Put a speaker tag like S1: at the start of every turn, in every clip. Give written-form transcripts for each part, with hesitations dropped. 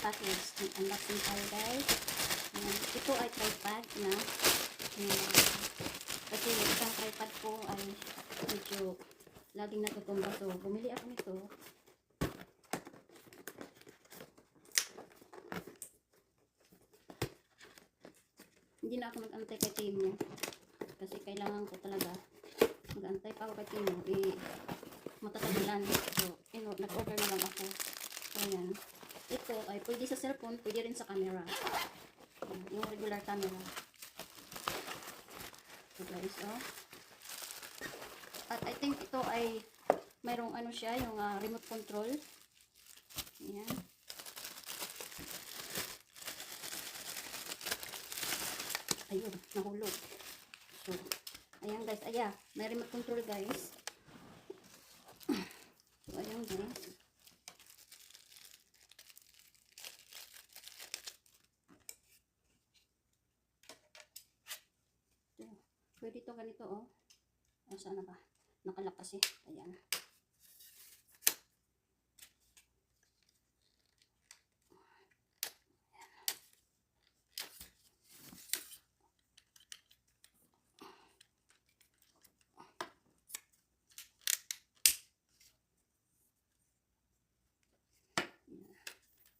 S1: package. Unboxing tayo guys. Ito ay tripod na. Kasi yung isang tripod ko ay medyo laging natutumba. So, bumili ako nito. Hindi na ako mag-antay kay Timo. Kasi kailangan ko talaga mag-antay pa ako kay Timo. Matatagalan. So, nag-order na lang ako. So, ayan. Ito ay pwede sa cellphone, pwede rin sa camera. Yung regular camera. So, guys, oh. At I think ito ay mayroong ano siya, yung remote control. Ayan. Ayun, nahulog. So, ayan guys, may remote control guys. So, ayan guys. Pwede ito ganito, oh. Sana ba? Nakalak kasi. Ayan.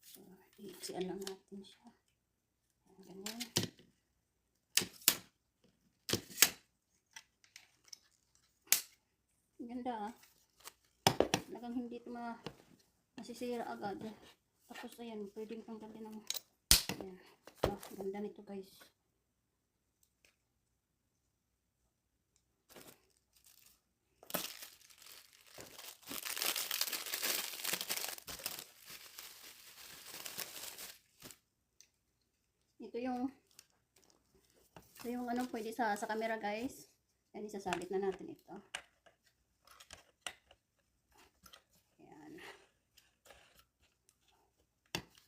S1: So, iiksian lang natin siya. Ganyan. Ganda, ah. Talagang hindi ito masisira agad. Tapos ayan, pwedeng tanggalin ng ayan. Oh, ganda nito guys. Ito yung ano pwede sa camera guys. Yan, isasabit na natin ito.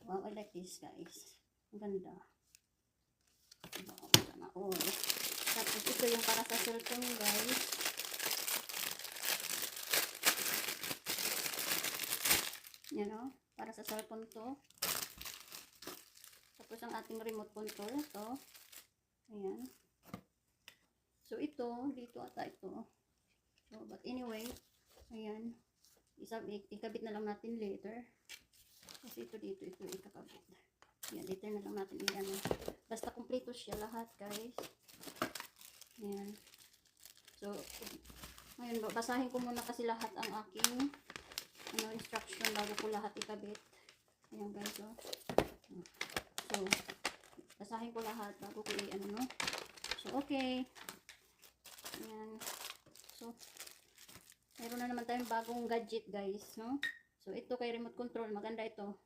S1: Wow, I like this guys. Ang ganda. Wow, sana all. Tapos ito yung para sa cellphone guys. Yan o. Para sa cellphone to. Tapos ang ating remote control. Ito. Ayan. So ito, dito ata ito. So, but anyway, ayan. Ikabit na lang natin later. Kasi ito ikakabit. Yan, later na lang natin iyan. Basta kumpleto siya lahat, guys. Yan. So, ngayon, basahin ko muna kasi lahat ang aking instruction bago ko lahat ikabit. Ayan, guys. So, basahin ko lahat bago ko no? So, okay. Ayan. So, meron na naman tayong bagong gadget, guys, no? So, ito kay remote control. Maganda ito.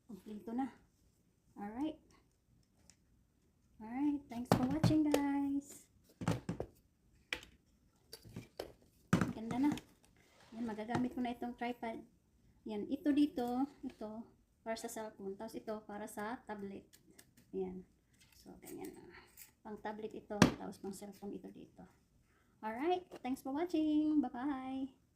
S1: Kompleto na. Alright. Alright. Thanks for watching, guys. Ganda na. Yan, magagamit ko na itong tripod. Yan. Ito dito. Ito. para sa cellphone. Tapos ito para sa tablet. Ayan. So, ganyan na. Pang tablet ito, tapos pang cellphone ito dito. Alright, thanks for watching. Bye-bye.